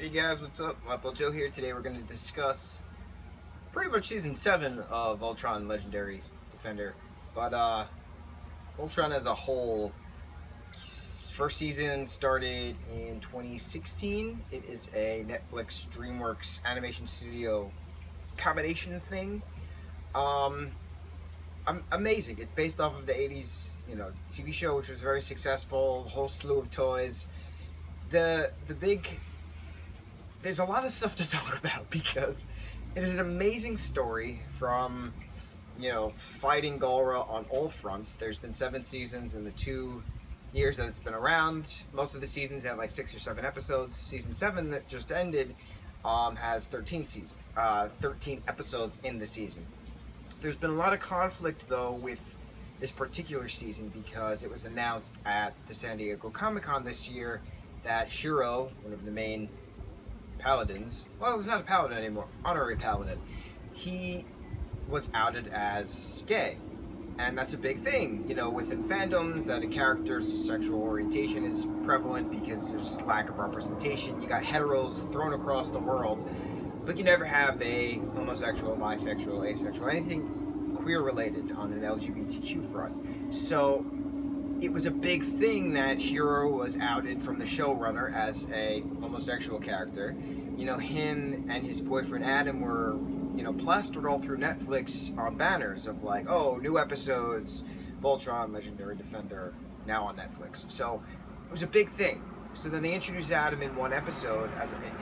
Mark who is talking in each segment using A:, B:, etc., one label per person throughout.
A: Hey guys, what's up? Lightboltjoe here. Today we're going to discuss pretty much season 7 of Voltron Legendary Defender. But Voltron as a whole, first season started in 2016. It is a Netflix DreamWorks animation studio combination thing. Amazing. It's based off of the 80s, TV show, which was very successful, a whole slew of toys. The big There's a lot of stuff to talk about because it is an amazing story from, fighting Galra on all fronts. There's been 7 seasons in the 2 years that it's been around. Most of the seasons have like 6 or 7 episodes. Season 7 that just ended has 13 episodes in the season. There's been a lot of conflict though with this particular season because it was announced at the San Diego Comic-Con this year that Shiro, one of the main paladins, well, he's not a paladin anymore, honorary paladin, he was outed as gay. And that's a big thing, within fandoms, that a character's sexual orientation is prevalent because there's lack of representation. You got heteros thrown across the world, but you never have a homosexual, bisexual, asexual, anything queer related on an LGBTQ front. So it was a big thing that Shiro was outed from the showrunner as a homosexual character. Him and his boyfriend Adam were, plastered all through Netflix on banners of like, oh, new episodes, Voltron, Legendary Defender, now on Netflix. So it was a big thing. So then they introduced Adam in one episode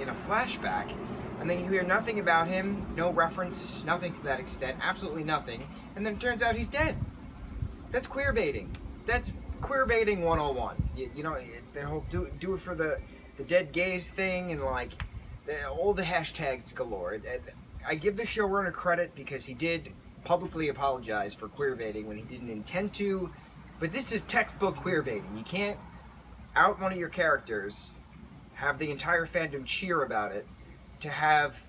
A: in a flashback, and then you hear nothing about him, no reference, nothing to that extent, absolutely nothing, and then it turns out he's dead. That's queer baiting. That's queer baiting 101. The whole do it for the dead gays thing, and like all the hashtags galore. And I give the showrunner credit because he did publicly apologize for queer baiting when he didn't intend to, but this is textbook queer baiting. You can't out one of your characters, have the entire fandom cheer about it, to have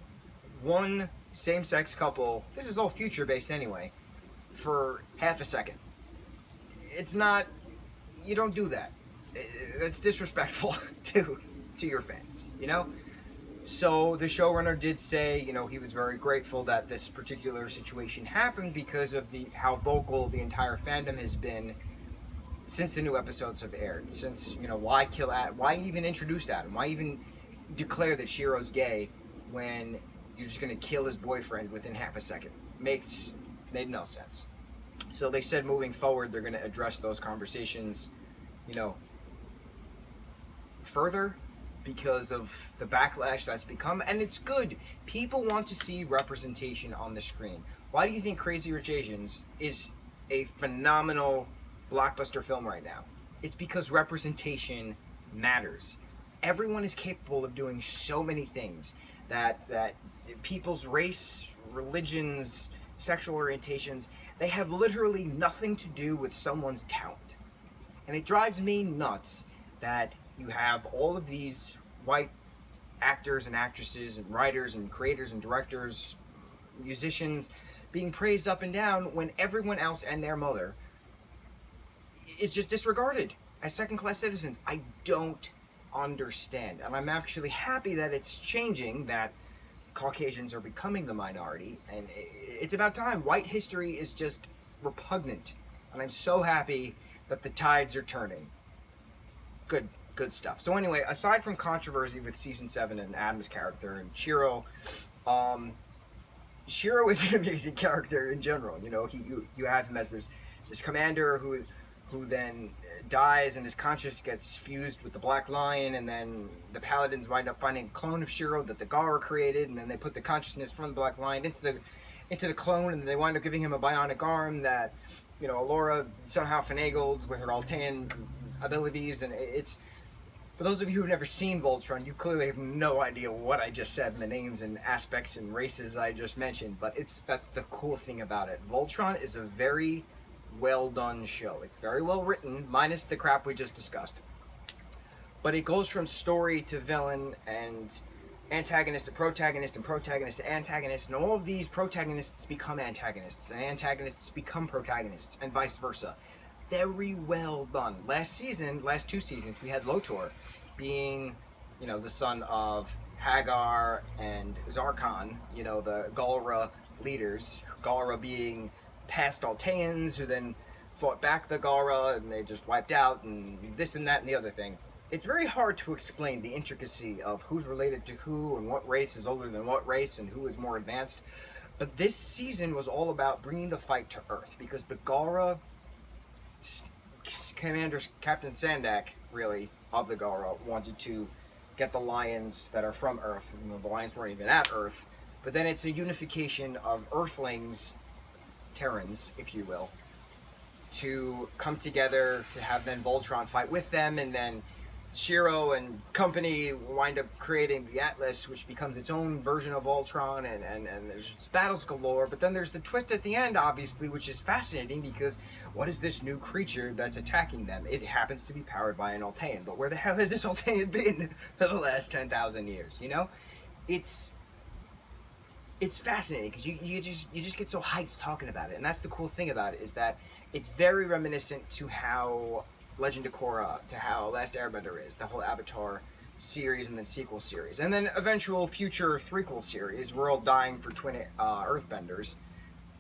A: one same-sex couple, this is all future-based anyway, for half a second. It's not, you don't do that. That's disrespectful to your fans, So the showrunner did say, he was very grateful that this particular situation happened because of how vocal the entire fandom has been since the new episodes have aired. Since, why kill Adam? Why even introduce Adam? Why even declare that Shiro's gay when you're just going to kill his boyfriend within half a second? Made no sense. So they said moving forward they're going to address those conversations, further because of the backlash that's become, and it's good. People want to see representation on the screen. Why do you think Crazy Rich Asians is a phenomenal blockbuster film right now? It's because representation matters. Everyone is capable of doing so many things that people's race, religions, sexual orientations, they have literally nothing to do with someone's talent. And it drives me nuts that you have all of these white actors and actresses and writers and creators and directors, musicians being praised up and down when everyone else and their mother is just disregarded as second-class citizens. I don't understand. And I'm actually happy that it's changing, that Caucasians are becoming the minority, and it's about time. White history is just repugnant, and I'm so happy that the tides are turning. Good stuff. So anyway, aside from controversy with season 7 and Adam's character and Shiro, Shiro is an amazing character in general. You have him as this commander who then dies, and his conscience gets fused with the Black Lion, and then the Paladins wind up finding a clone of Shiro that the Galra created, and then they put the consciousness from the Black Lion into the clone, and they wind up giving him a bionic arm that, Alora somehow finagled with her Altean abilities. And it's, for those of you who've never seen Voltron, you clearly have no idea what I just said and the names and aspects and races I just mentioned, but that's the cool thing about it. Voltron is a very well done show. It's very well written, minus the crap we just discussed. But it goes from story to villain and antagonist to protagonist and protagonist to antagonist, and all of these protagonists become antagonists and antagonists become protagonists and vice versa. Very well done. Last 2 seasons, we had Lotor being the son of Hagar and Zarkon, the Galra leaders. Galra being past Alteans who then fought back the Galra and they just wiped out and this and that and the other thing. It's very hard to explain the intricacy of who's related to who and what race is older than what race and who is more advanced. But this season was all about bringing the fight to Earth because the Galra commander, Captain Sandak, really, of the Galra, wanted to get the lions that are from Earth. The lions weren't even at Earth. But then it's a unification of Earthlings, Terrans, if you will, to come together to have then Voltron fight with them, and then Shiro and company wind up creating the Atlas, which becomes its own version of Voltron, and there's battles galore. But then there's the twist at the end, obviously, which is fascinating because what is this new creature that's attacking them? It happens to be powered by an Altean, but where the hell has this Altean been for the last 10,000 years? It's fascinating because you just get so hyped talking about it, and that's the cool thing about it, is that it's very reminiscent to how Legend of Korra, to how Last Airbender is, the whole Avatar series and then sequel series, and then eventual future threequel series. We're all dying for twin earthbenders,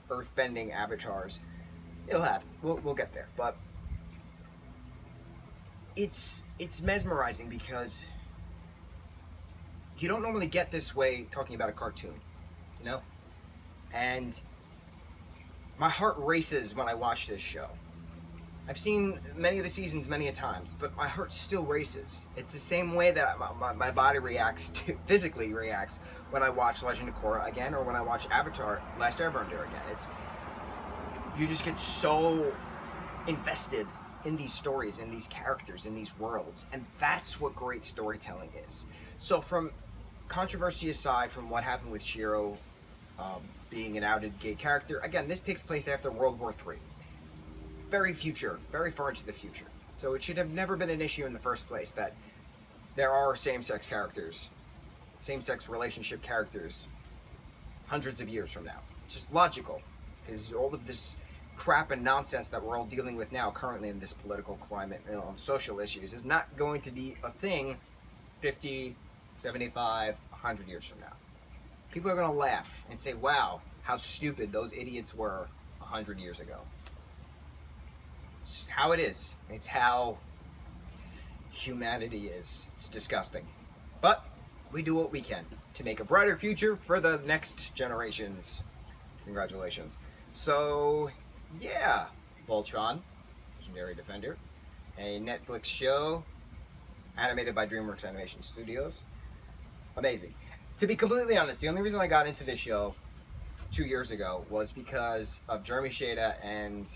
A: earthbending avatars. It'll happen. We'll get there, but it's mesmerizing because you don't normally get this way talking about a cartoon, and my heart races when I watch this show. I've seen many of the seasons many a times, but my heart still races. It's the same way that my body physically reacts when I watch Legend of Korra again, or when I watch Avatar: Last Airbender again. You just get so invested in these stories, in these characters, in these worlds, and that's what great storytelling is. So from controversy aside, from what happened with Shiro being an outed gay character, again, this takes place after World War III. Very future, very far into the future. So it should have never been an issue in the first place that there are same-sex characters, same-sex relationship characters, hundreds of years from now. It's just logical, because all of this crap and nonsense that we're all dealing with now, currently in this political climate, social issues, is not going to be a thing 50, 75, 100 years from now. People are going to laugh and say, wow, how stupid those idiots were 100 years ago. It's just how it is. It's how humanity is. It's disgusting. But we do what we can to make a brighter future for the next generations. Congratulations. So, yeah. Voltron, Legendary Defender, a Netflix show animated by DreamWorks Animation Studios. Amazing. To be completely honest, the only reason I got into this show 2 years ago was because of Jeremy Shada and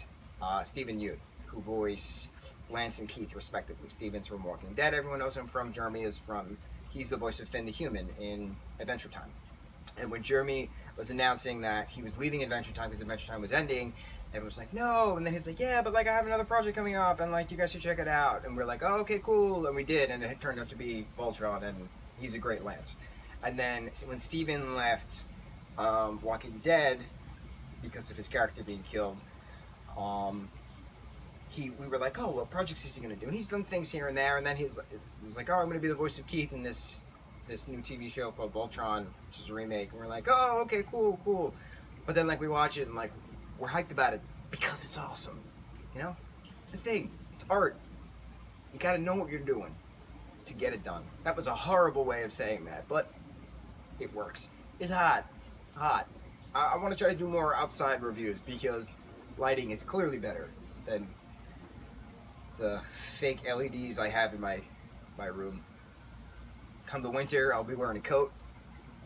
A: Stephen Yeun, who voice Lance and Keith respectively. Steven's from Walking Dead, everyone knows him from. Jeremy he's the voice of Finn the Human in Adventure Time. And when Jeremy was announcing that he was leaving Adventure Time because Adventure Time was ending, everyone was like, no, and then he's like, yeah, but I have another project coming up, and you guys should check it out. And we're like, oh, okay, cool, and we did, and it turned out to be Voltron, and he's a great Lance. And then when Steven left Walking Dead because of his character being killed, we were like, oh, what projects is he going to do? And he's done things here and there, and then he's like, oh, I'm going to be the voice of Keith in this new TV show called Voltron, which is a remake. And we're like, oh, okay, cool. But then we watch it and we're hyped about it because it's awesome. It's a thing. It's art. You got to know what you're doing to get it done. That was a horrible way of saying that, but it works. It's hot. I want to try to do more outside reviews because lighting is clearly better than the fake LEDs I have in my room. Come the winter, I'll be wearing a coat.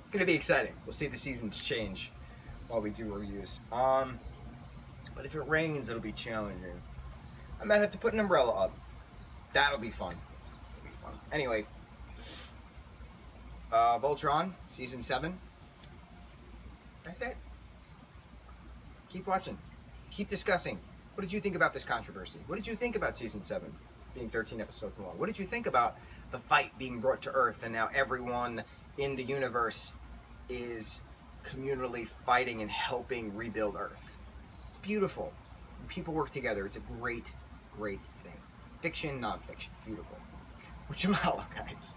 A: It's gonna be exciting. We'll see the seasons change while we do reviews. But if it rains, it'll be challenging. I might have to put an umbrella up. That'll be fun. Anyway, Voltron, Season 7. That's it. Keep watching. Keep discussing. What did you think about this controversy? What did you think about Season 7 being 13 episodes long? What did you think about the fight being brought to Earth and now everyone in the universe is communally fighting and helping rebuild Earth? It's beautiful. People work together. It's a great thing. Fiction, non-fiction. Beautiful. Mucho mahalo, guys.